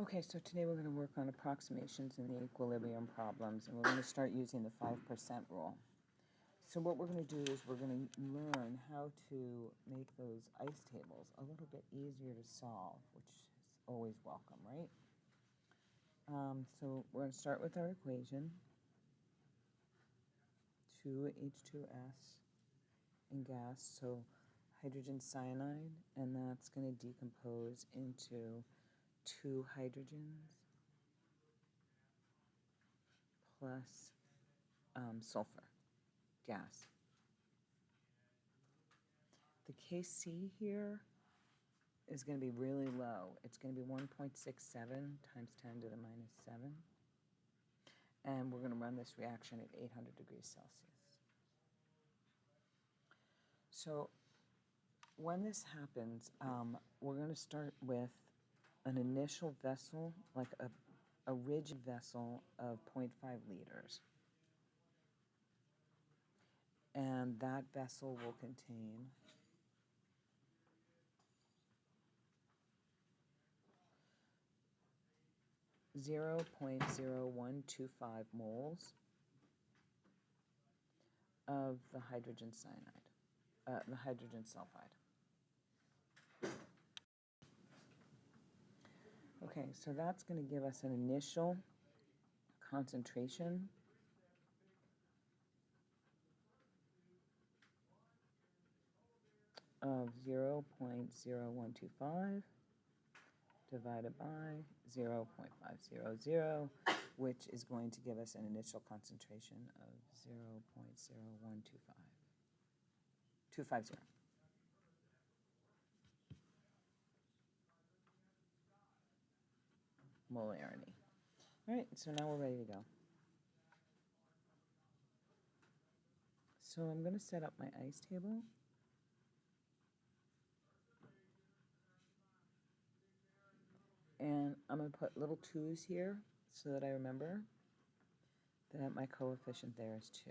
Okay, so today we're going to work on approximations in the equilibrium problems, and we're going to start using the 5% rule. So what we're going to do is we're going to learn how to make those ice tables a little bit easier to solve, which is always welcome, right? So we're going to start with our equation, 2H2S in gas, so hydrogen cyanide, and that's going to decompose into 2 hydrogens plus sulfur gas. The Kc here is going to be really low. It's going to be 1.67 times 10 to the minus 7. And we're going to run this reaction at 800 degrees Celsius. So when this happens, we're going to start with an initial vessel, like a rigid vessel of 0.5 liters. And that vessel will contain 0.0125 moles of the hydrogen cyanide, the hydrogen sulfide. Okay, so that's going to give us an initial concentration of 0.0125 divided by 0.500, which is going to give us an initial concentration of 250. Molarity. All right, so now we're ready to go. So I'm going to set up my ice table. And I'm going to put little 2's here so that I remember that my coefficient there is 2.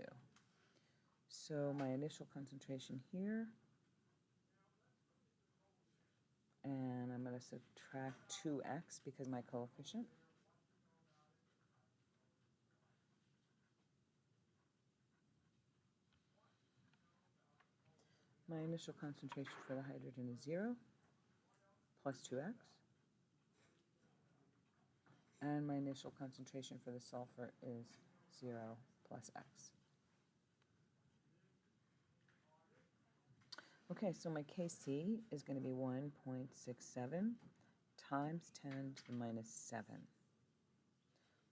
So my initial concentration here, and I'm going to subtract 2x because my coefficient. My initial concentration for the hydrogen is 0 plus 2x. And my initial concentration for the sulfur is 0 plus x. Okay, so my Kc is going to be 1.67 times 10 to the minus 7.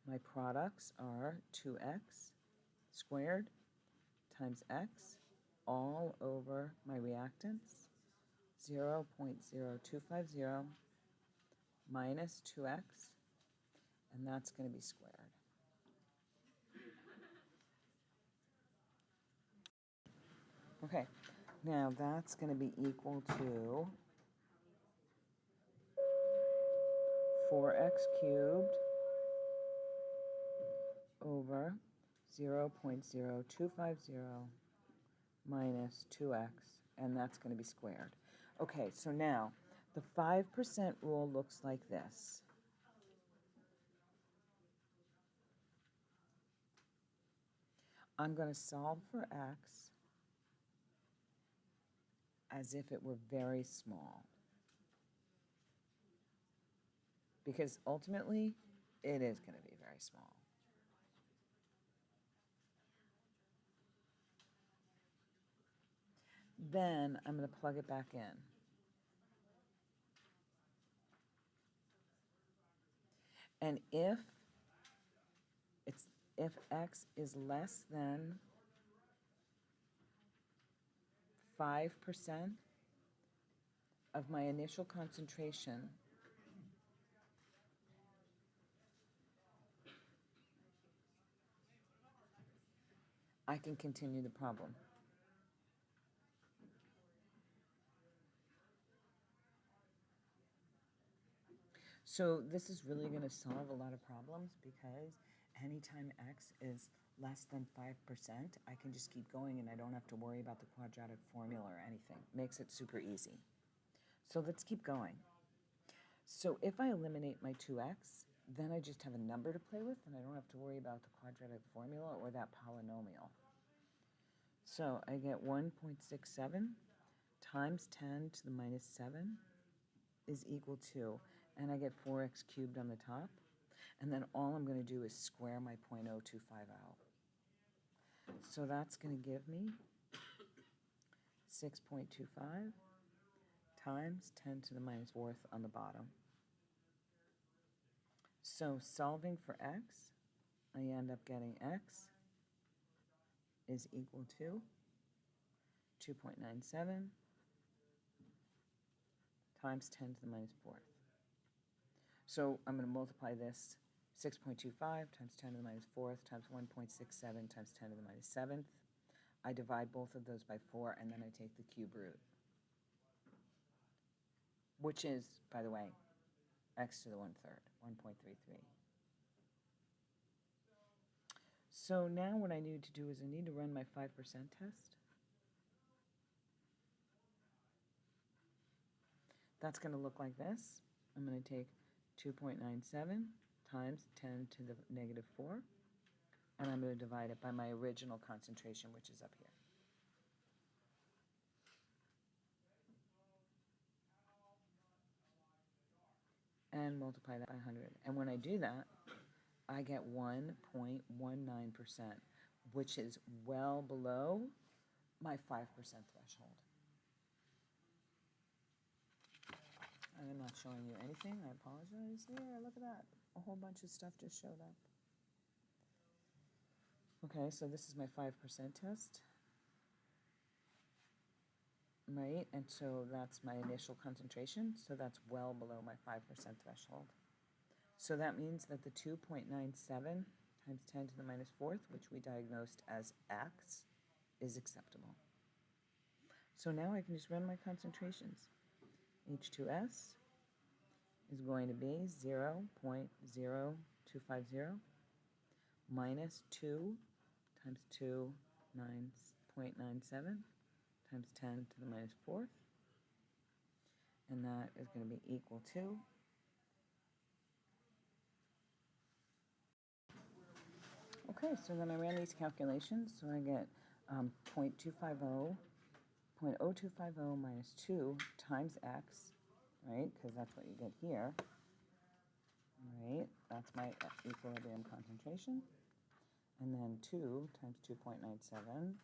My products are 2x squared times x all over my reactants, 0.0250 minus 2x, and that's going to be squared. Okay, now that's going to be equal to 4x cubed over 0.0250 minus 2x, and that's going to be squared. Okay, so now the 5% rule looks like this. I'm going to solve for x as if it were very small, because ultimately it is going to be very small. Then I'm going to plug it back in. And if x is less than 5% of my initial concentration, I can continue the problem. So this is really going to solve a lot of problems, because anytime x is less than 5%, I can just keep going and I don't have to worry about the quadratic formula or anything. Makes it super easy. So let's keep going. So if I eliminate my 2x, then I just have a number to play with, and I don't have to worry about the quadratic formula or that polynomial. So I get 1.67 times 10 to the minus 7 is equal to, and I get 4x cubed on the top, and then all I'm going to do is square my 0.0250. So that's going to give me 6.25 times 10 to the minus 4th on the bottom. So solving for x, I end up getting x is equal to 2.97 times 10 to the minus 4th. So I'm going to multiply this 6.25 times 10 to the minus 4th times 1.67 times 10 to the minus 7th. I divide both of those by 4, and then I take the cube root, which is, by the way, x to the 1/3, 1.33. So now what I need to do is I need to run my 5% test. That's going to look like this. I'm going to take 2.97 times 10 to the negative 4, and I'm going to divide it by my original concentration, which is up here. And multiply that by 100. And when I do that, I get 1.19%, which is well below my 5% threshold. I'm not showing you anything. I apologize. There, look at that. A whole bunch of stuff just showed up. Okay, so this is my 5% test. Right, and so that's my initial concentration, so that's well below my 5% threshold. So that means that the 2.97 times 10 to the minus 4th, which we diagnosed as x, is acceptable. So now I can just run my concentrations. H2S is going to be 0.0250 minus 2 times 9.97 times 10 to the minus 4th, and that is going to be equal to okay, so then I ran these calculations, so I get 0.0250 minus 2 times x, right, because that's what you get here, right, that's my equilibrium concentration, and then 2 times 2.97,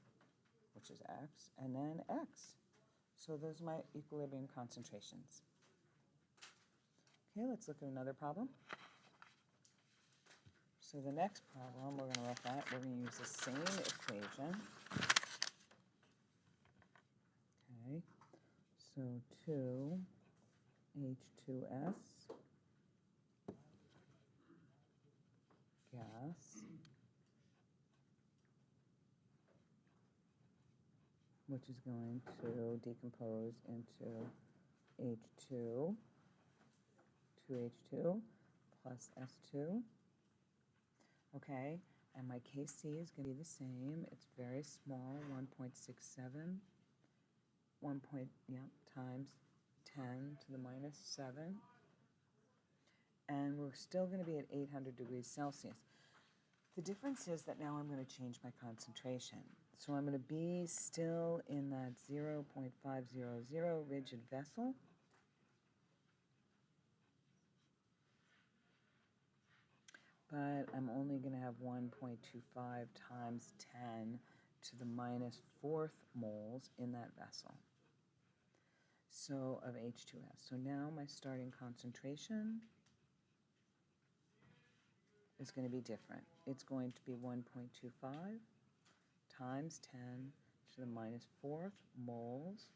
which is x, and then x. So those are my equilibrium concentrations. Okay, let's look at another problem. So the next problem we're going to look at, we're going to use the same equation. Okay, so 2H2S gas, which is going to decompose into H2, 2H2 plus S2. Okay, and my Kc is going to be the same. It's very small, 1.67, times 10 to the minus 7. And we're still going to be at 800 degrees Celsius. The difference is that now I'm going to change my concentration. So I'm going to be still in that 0.500 rigid vessel. But I'm only going to have 1.25 times 10 to the minus 4th moles in that vessel. So of H2S. So now my starting concentration is going to be different. It's going to be 1.25 times 10 to the minus 4th moles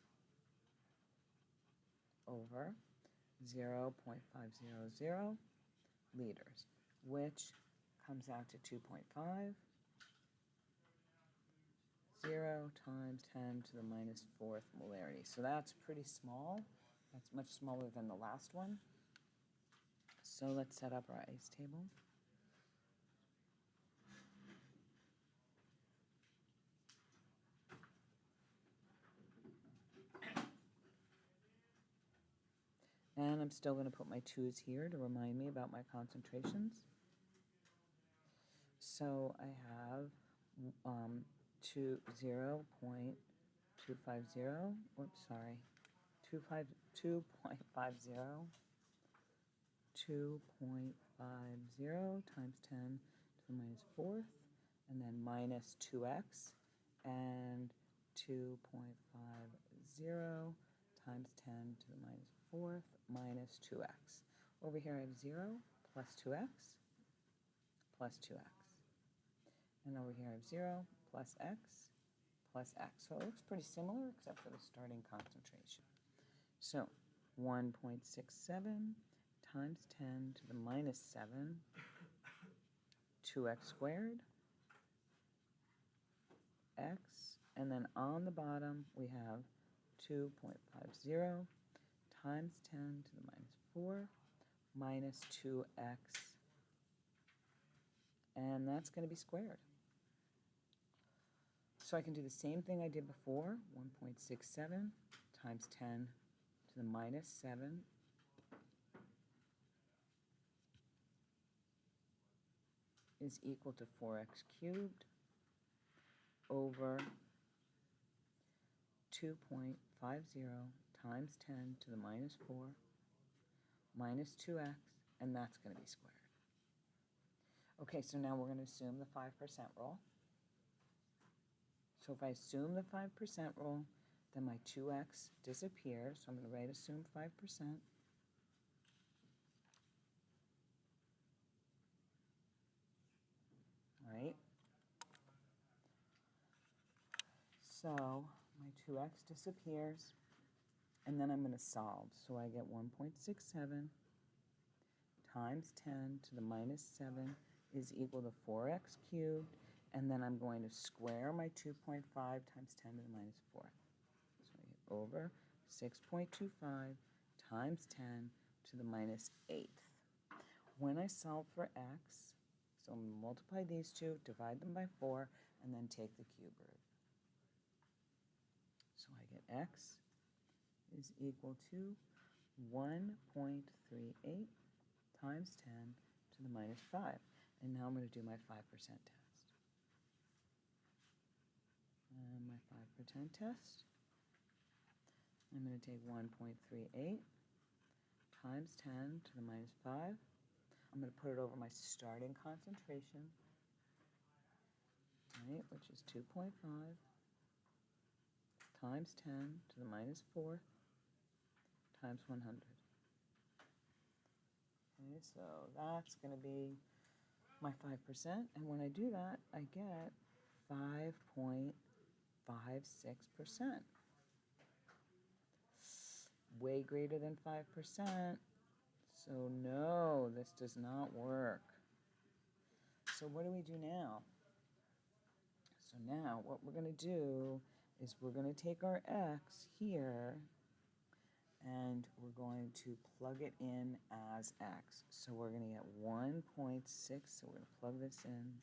over 0.500 liters, which comes out to 2.5, 0 times 10 to the minus 4th molarity. So that's pretty small. That's much smaller than the last one. So let's set up our ice table. And I'm I'm still going to put my 2's here to remind me about my concentrations. So I have 0.250, whoops, sorry, 2.50, 2.50 times 10 to the minus 4th, and then minus 2x, and 2.50 times 10 to the minus 4th minus 2x. Over here I have 0 plus 2x plus 2x. And over here I have 0 plus x plus x. So it looks pretty similar except for the starting concentration. So 1.67 times 10 to the minus 7, 2x squared, x, and then on the bottom we have 2.50 times 10 to the minus 4 minus 2x, and that's going to be squared. So I can do the same thing I did before, 1.67 times 10 to the minus 7 is equal to 4x cubed over 2.50 times 10 to the minus 4 minus 2x, and that's going to be squared. Okay, so now we're going to assume the 5% rule. So if I assume the 5% rule, then my 2x disappears. So I'm going to write assume 5%. Right? So my 2x disappears, and then I'm going to solve. So I get 1.67 times 10 to the minus 7 is equal to 4x cubed, and then I'm going to square my 2.5 times 10 to the minus 4. So I get over 6.25 times 10 to the minus 8th. When I solve for x, so I'm going to multiply these two, divide them by 4, and then take the cube root. So I get x is equal to 1.38 times 10 to the minus 5. And now I'm going to do my 5% test. And my 5% test, I'm going to take 1.38 times 10 to the minus 5. I'm going to put it over my starting concentration, right, which is 2.5 times 10 to the minus 4 times 100. Okay, so that's going to be my 5%, and when I do that, I get 5.56%. Way greater than 5%. So no, this does not work. So what do we do now? So now what we're going to do is we're going to take our x here and we're going to plug it in as x. So we're going to get 1.6, so we're going to plug this in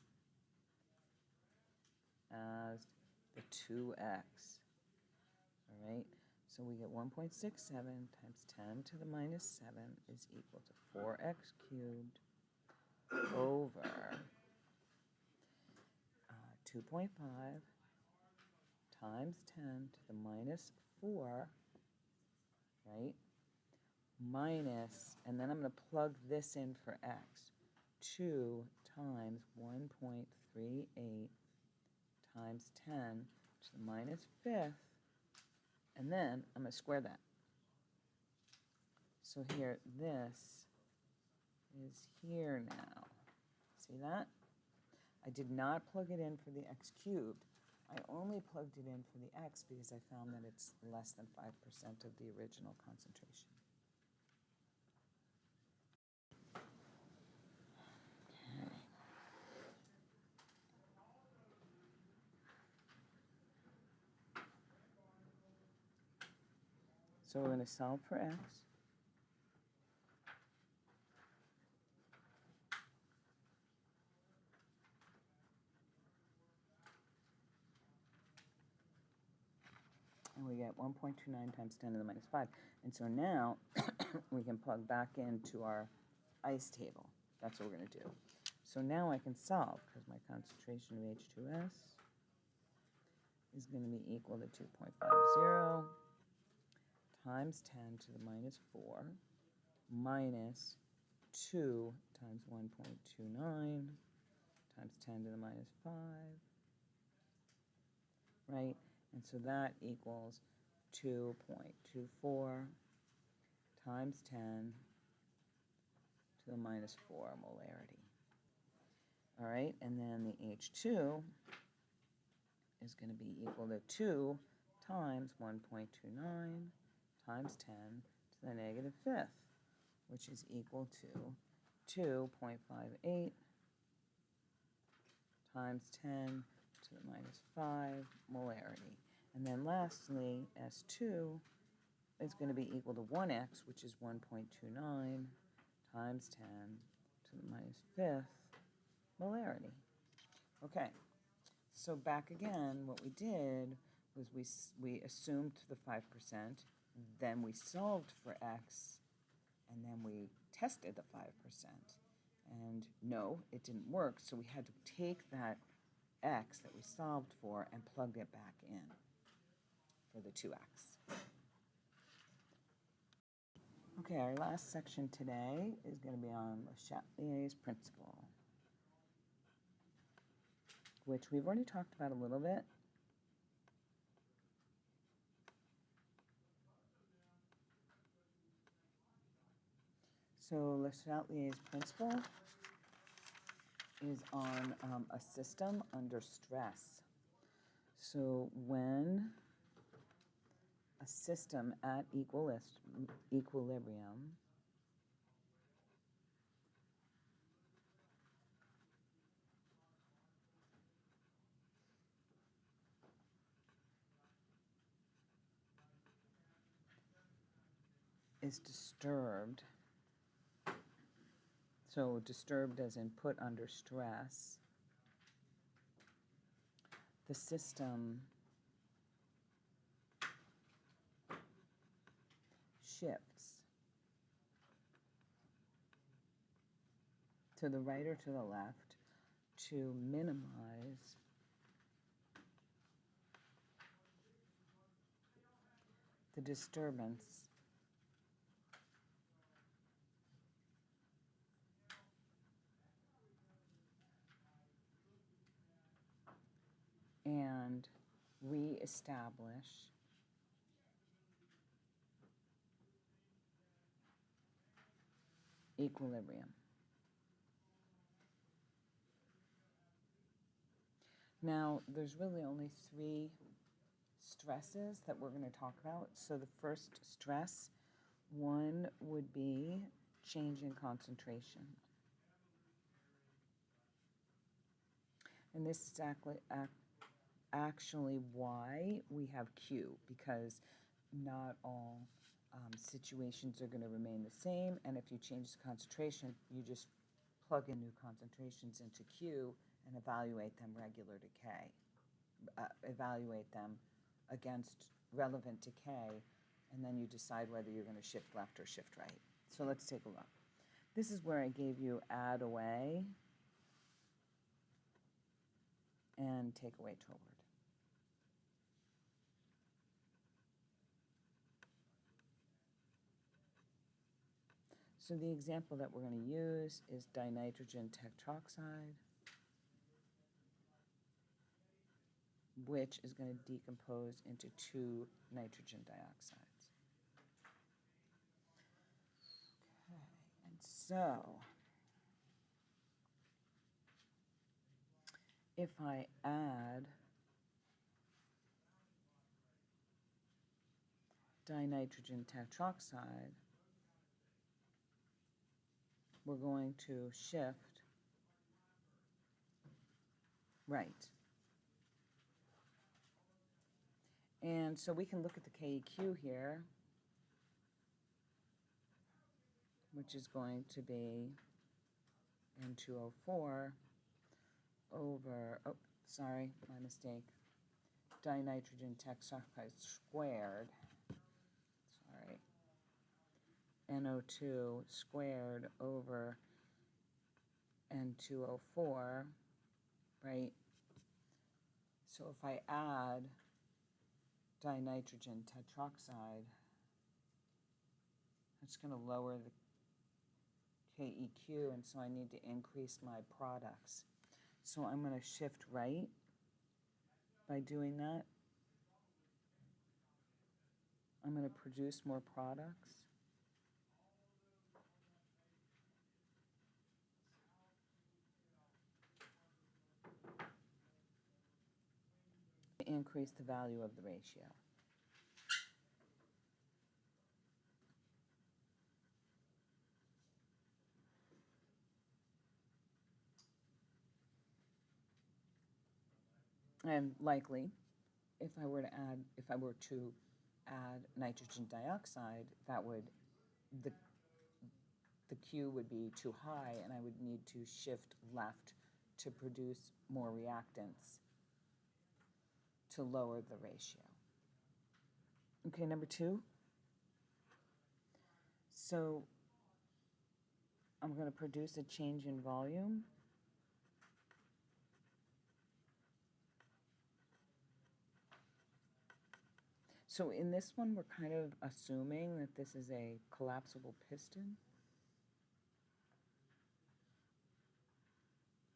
as the 2x. All right, so we get 1.67 times 10 to the minus 7 is equal to 4x cubed over 2.5 times 10 to the minus 4, right, minus, and then I'm going to plug this in for x, 2 times 1.38 times 10 to the minus 5th, and then I'm going to square that. So here, this is here now. See that? I did not plug it in for the x cubed. I only plugged it in for the x because I found that it's less than 5% of the original concentration. Okay. So we're going to solve for x. And we get 1.29 times 10 to the minus 5. And so now we can plug back into our ice table. That's what we're going to do. So now I can solve, because my concentration of H2S is going to be equal to 2.50 times 10 to the minus 4 minus 2 times 1.29 times 10 to the minus 5, right? And so that equals 2.24 times 10 to the minus 4 molarity. All right, and then the H2 is going to be equal to 2 times 1.29 times 10 to the negative 5th, which is equal to 2.58 times 10 to the minus 5 molarity. And then lastly, S2 is going to be equal to 1x, which is 1.29 times 10 to the minus 5th molarity. Okay, so back again, what we did was we assumed the 5%, then we solved for x, and then we tested the 5%. And no, it didn't work, so we had to take that x that we solved for and plug it back in for the 2x. Okay, our last section today is going to be on Le Chatelier's principle, which we've already talked about a little bit. So Le Chatelier's principle is on a system under stress. So when a system at equilibrium is disturbed, so disturbed as in put under stress, the system shifts to the right or to the left to minimize the disturbance and reestablish equilibrium. Now, there's really only 3 stresses that we're going to talk about. So the first stress, one would be change in concentration. And this is actually why we have Q, because not all situations are going to remain the same, and if you change the concentration, you just plug in new concentrations into Q and evaluate them regular to K. Evaluate them against relevant to K, and then you decide whether you're going to shift left or shift right. So let's take a look. This is where I gave you add away and take away toward. So the example that we're going to use is dinitrogen tetroxide, which is going to decompose into 2 nitrogen dioxides. Okay, and so if I add dinitrogen tetroxide, we're going to shift right. And so we can look at the KEQ here, which is going to be N2O4 over, oh, sorry, my mistake, dinitrogen tetroxide squared, sorry, NO2 squared over N2O4, right? So if I add dinitrogen tetroxide, that's going to lower the KEQ, and so I need to increase my products. So I'm going to shift right by doing that. I'm going to produce more products. Increase the value of the ratio. And likely, if I were to add nitrogen dioxide, that would, the Q would be too high, and I would need to shift left to produce more reactants to lower the ratio. Okay, number 2. So I'm going to produce a change in volume. So in this one, we're kind of assuming that this is a collapsible piston,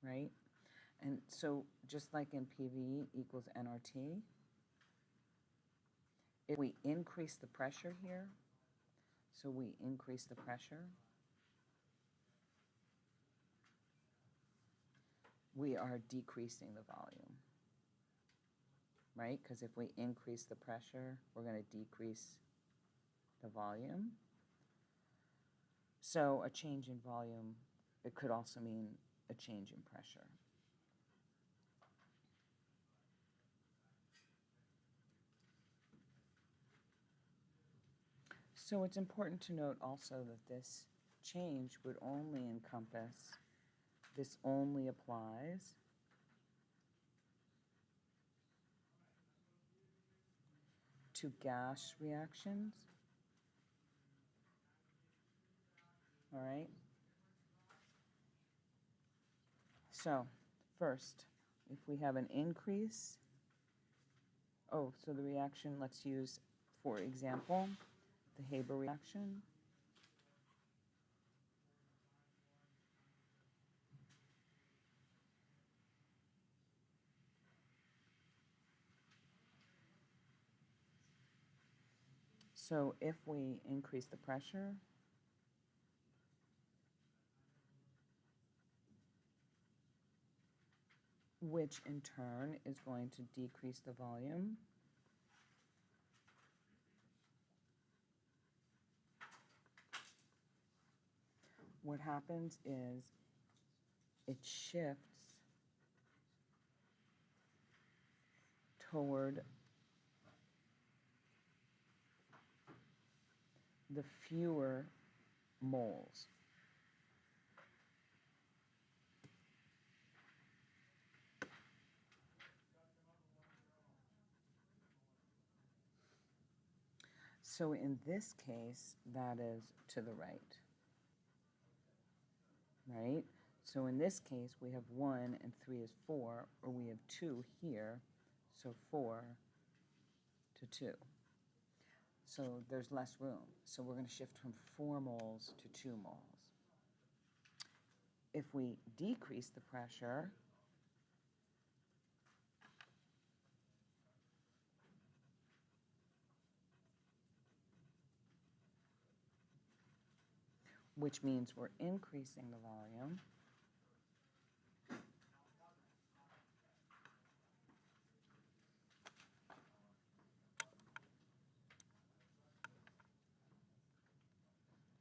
right? And so just like in PV equals nRT, if we increase the pressure here, so we increase the pressure, we are decreasing the volume, right? Because if we increase the pressure, we're going to decrease the volume. So a change in volume, it could also mean a change in pressure. So it's important to note also that this change would only encompass, this only applies to gas reactions, all right? So first, if we have an increase, so the reaction, let's use, for example, the Haber reaction. So if we increase the pressure, which in turn is going to decrease the volume, what happens is it shifts toward the fewer moles. So in this case, that is to the right, right? So in this case, we have 1 and 3 is 4, or we have 2 here, so 4 to 2. So there's less room. So we're going to shift from 4 moles to 2 moles. If we decrease the pressure, which means we're increasing the volume,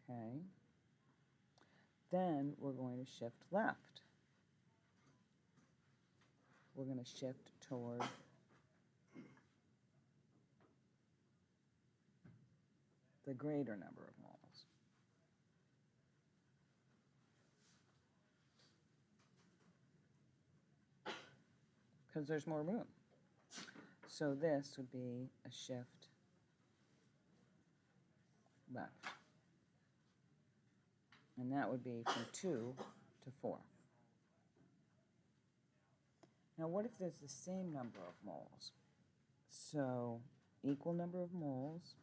okay, then we're going to shift left. We're going to shift toward the greater number of moles. Because there's more room. So this would be a shift left. And that would be from 2 to 4. Now, what if there's the same number of moles? So, equal number of moles.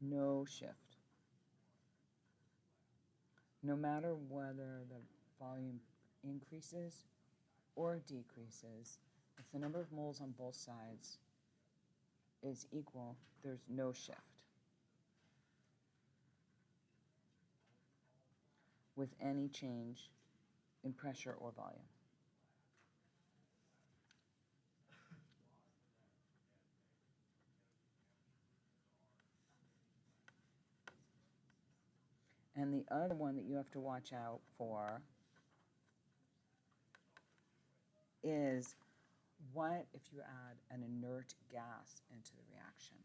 No shift. No matter whether the volume increases or decreases, if the number of moles on both sides is equal, there's no shift with any change in pressure or volume. And the other one that you have to watch out for is what if you add an inert gas into the reaction?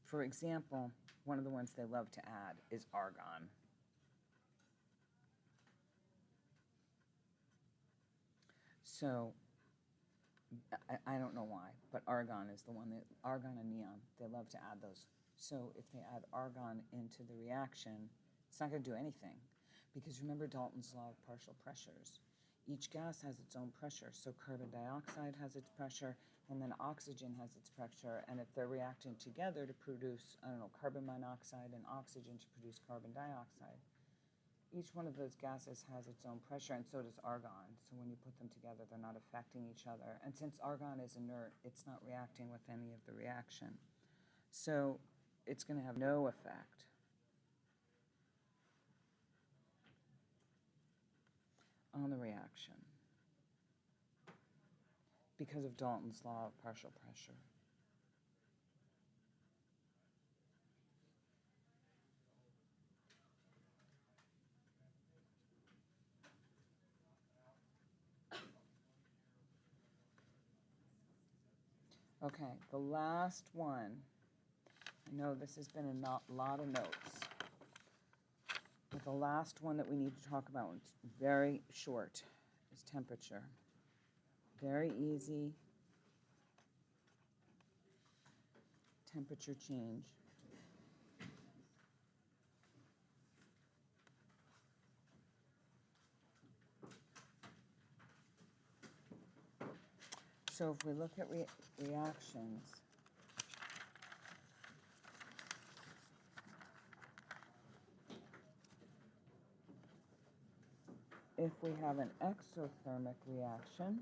For example, one of the ones they love to add is argon. So, I don't know why, but argon is the one that, argon and neon, they love to add those. So if they add argon into the reaction, it's not going to do anything. Because remember Dalton's law of partial pressures. Each gas has its own pressure. So carbon dioxide has its pressure, and then oxygen has its pressure. And if they're reacting together to produce, carbon monoxide and oxygen to produce carbon dioxide, each one of those gases has its own pressure, and so does argon. So when you put them together, they're not affecting each other. And since argon is inert, it's not reacting with any of the reaction. So it's going to have no effect on the reaction because of Dalton's law of partial pressure. Okay, the last one. I know this has been a lot of notes, but the last one that we need to talk about, it's very short, is temperature. Very easy. Temperature change. So if we look at reactions, if we have an exothermic reaction,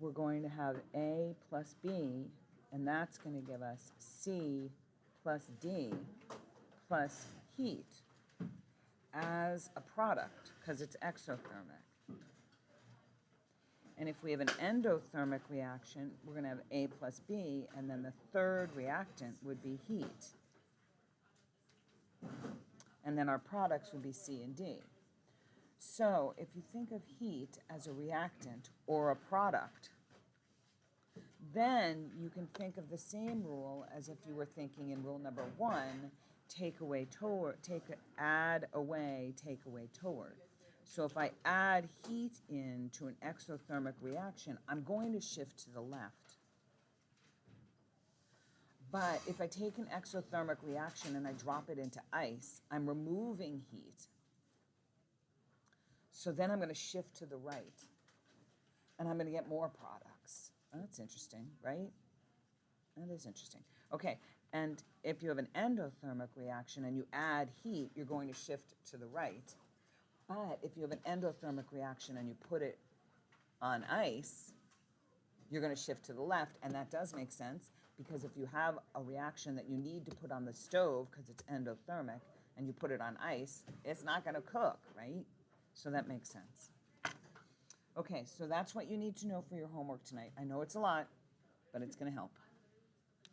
we're going to have A plus B, and that's going to give us C plus D plus heat as a product, because it's exothermic. And if we have an endothermic reaction, we're going to have A plus B, and then the third reactant would be heat. And then our products would be C and D. So if you think of heat as a reactant or a product, then you can think of the same rule as if you were thinking in rule number 1, add away, take away toward. So if I add heat into an exothermic reaction, I'm going to shift to the left. But if I take an exothermic reaction and I drop it into ice, I'm removing heat. So then I'm going to shift to the right, and I'm going to get more products. Oh, that's interesting, right? That is interesting. Okay, and if you have an endothermic reaction and you add heat, you're going to shift to the right. But if you have an endothermic reaction and you put it on ice, you're going to shift to the left, and that does make sense, because if you have a reaction that you need to put on the stove because it's endothermic, and you put it on ice, it's not going to cook, right? So that makes sense. Okay, so that's what you need to know for your homework tonight. I know it's a lot, but it's going to help.